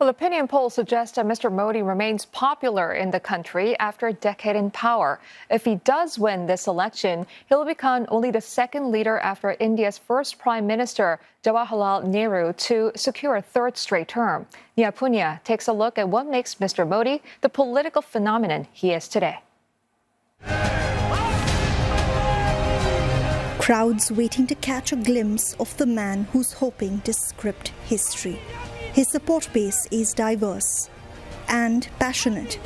Well, opinion polls suggest that Mr. Modi remains popular in the country after a decade in power. If he does win this election, he'll become only the second leader after India's first Prime Minister, Jawaharlal Nehru, to secure a third straight term. Neha Poonia takes a look at what makes Mr. Modi the political phenomenon he is today. Crowds waiting to catch a glimpse of the man who's hoping to script history. His support base is diverse and passionate.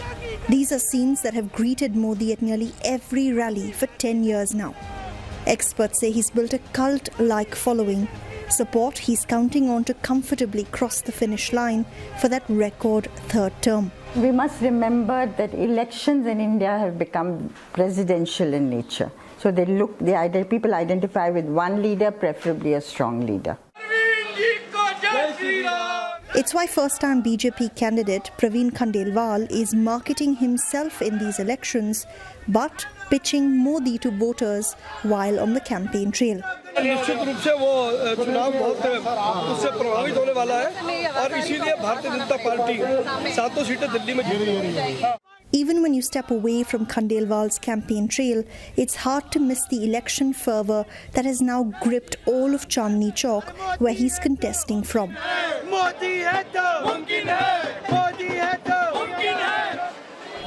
These are scenes that have greeted Modi at nearly every rally for 10 years now. Experts say he's built a cult-like following, support he's counting on to comfortably cross the finish line for that record third term. We must remember that elections in India have become presidential in nature. So people identify with one leader, preferably a strong leader. It's why first-time BJP candidate Praveen Khandelwal is marketing himself in these elections, but pitching Modi to voters while on the campaign trail. निश्चित रूप से वो चुनाव बहुत उससे प्रभावित होने वाला है और इसीलिए भारतीय जनता पार्टी 7 सीटें दिल्ली में जीत रही है. Even when you step away from Khandelwal's campaign trail, it's hard to miss the election fervour that has now gripped all of Chandni Chowk, where he's contesting from.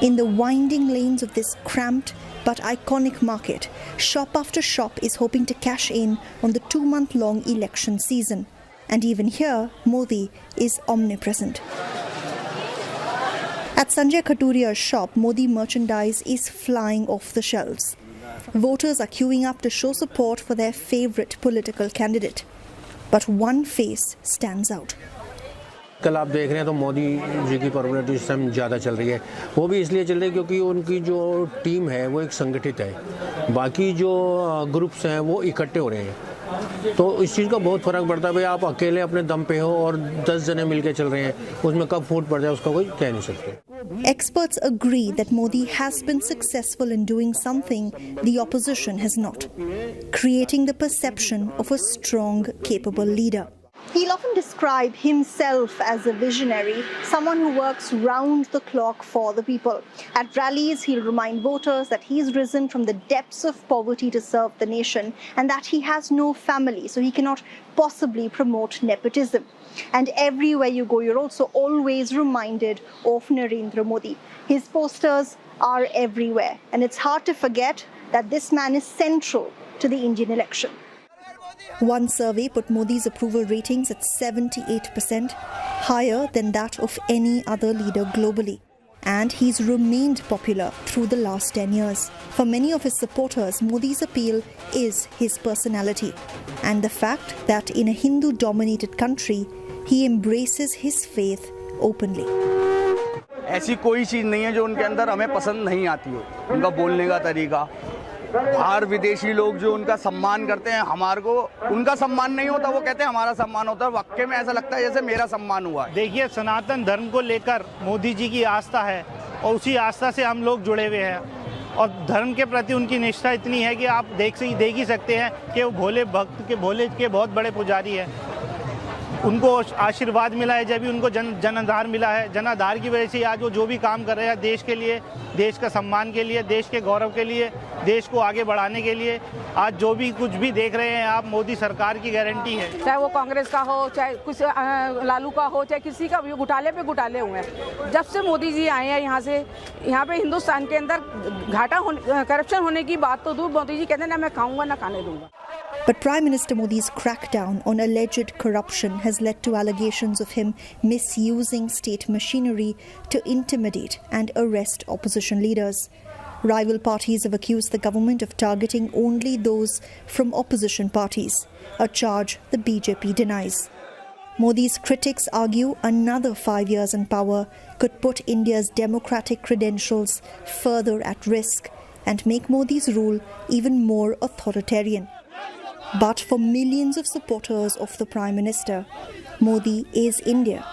In the winding lanes of this cramped but iconic market, shop after shop is hoping to cash in on the 2-month-long election season. And even here, Modi is omnipresent. At Sanjay Khaturia's shop, Modi merchandise is flying off the shelves. Voters are queuing up to show support for their favourite political candidate. But one face stands out. कल आप देख रहे हैं तो मोदी जी की popularity इस time ज़्यादा चल रही है. वो भी इसलिए चल रही है क्योंकि उनकी जो टीम है वो एक संगठित है. बाकी जो ग्रुप्स हैं वो इकट्ठे हो रहे हैं. तो इस चीज़ का बहुत फ़र्क पड़ता है. भाई आप अकेले अपने दम पे हो और 10 जने मिलके चल रहे हैं, उसमें कब फूट पड़ जाए उसका कोई कह नहीं सकते. Experts agree that Modi has been successful in doing something the opposition has not, creating the perception of a strong, capable leader. He'll often describe himself as a visionary, someone who works round the clock for the people. At rallies, he'll remind voters that he's risen from the depths of poverty to serve the nation and that he has no family, so he cannot possibly promote nepotism. And everywhere you go, you're also always reminded of Narendra Modi. His posters are everywhere, and it's hard to forget that this man is central to the Indian election. One survey put Modi's approval ratings at 78%, higher than that of any other leader globally. And he's remained popular through the last 10 years. For many of his supporters, Modi's appeal is his personality and the fact that in a Hindu-dominated country, he embraces his faith openly. ऐसी कोई चीज़ नहीं है जो उनके अंदर हमें पसंद नहीं आती हो. उनका बोलने का तरीका, बाहर विदेशी लोग जो उनका सम्मान करते हैं, हमारे को उनका सम्मान नहीं होता, वो कहते हैं हमारा सम्मान होता है. वाकई में ऐसा लगता है जैसे मेरा सम्मान हुआ है. देखिए, सनातन धर्म को लेकर मोदी जी की आस्था है और उसी आस्था से हम लोग जुड़े हुए हैं. और धर्म के प्रति उनकी निष्ठा इतनी है कि आप देख ही सकते हैं कि वो भोले भक्त के भोले के बहुत बड़े पुजारी हैं. उनको आशीर्वाद मिला है, जब भी उनको जनाधार मिला है. जनाधार की वजह से आज वो जो भी काम कर रहे हैं देश के लिए, देश का सम्मान के लिए, देश के गौरव के लिए, देश को आगे बढ़ाने के लिए, आज जो भी कुछ भी देख रहे हैं आप, मोदी सरकार की गारंटी है. चाहे वो कांग्रेस का हो, चाहे कुछ लालू का हो, चाहे किसी का भी, घोटाले पे घोटाले हुए हैं. जब से मोदी जी आए हैं यहाँ पे हिंदुस्तान के अंदर करप्शन होने की बात तो दूर, मोदी जी कहते हैं ना मैं खाऊंगा ना खाने दूंगा. But Prime Minister Modi's crackdown on alleged corruption has led to allegations of him misusing state machinery to intimidate and arrest opposition leaders. Rival parties have accused the government of targeting only those from opposition parties, a charge the BJP denies. Modi's critics argue another 5 years in power could put India's democratic credentials further at risk and make Modi's rule even more authoritarian. But for millions of supporters of the Prime Minister, Modi is India.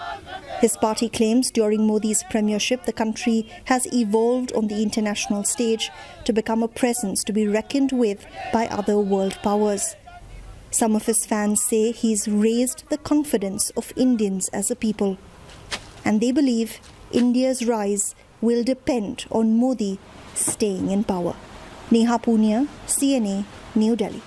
His party claims during Modi's premiership, the country has evolved on the international stage to become a presence to be reckoned with by other world powers. Some of his fans say he's raised the confidence of Indians as a people. and they believe India's rise will depend on Modi staying in power. Neha, Poonia, CNA, New Delhi.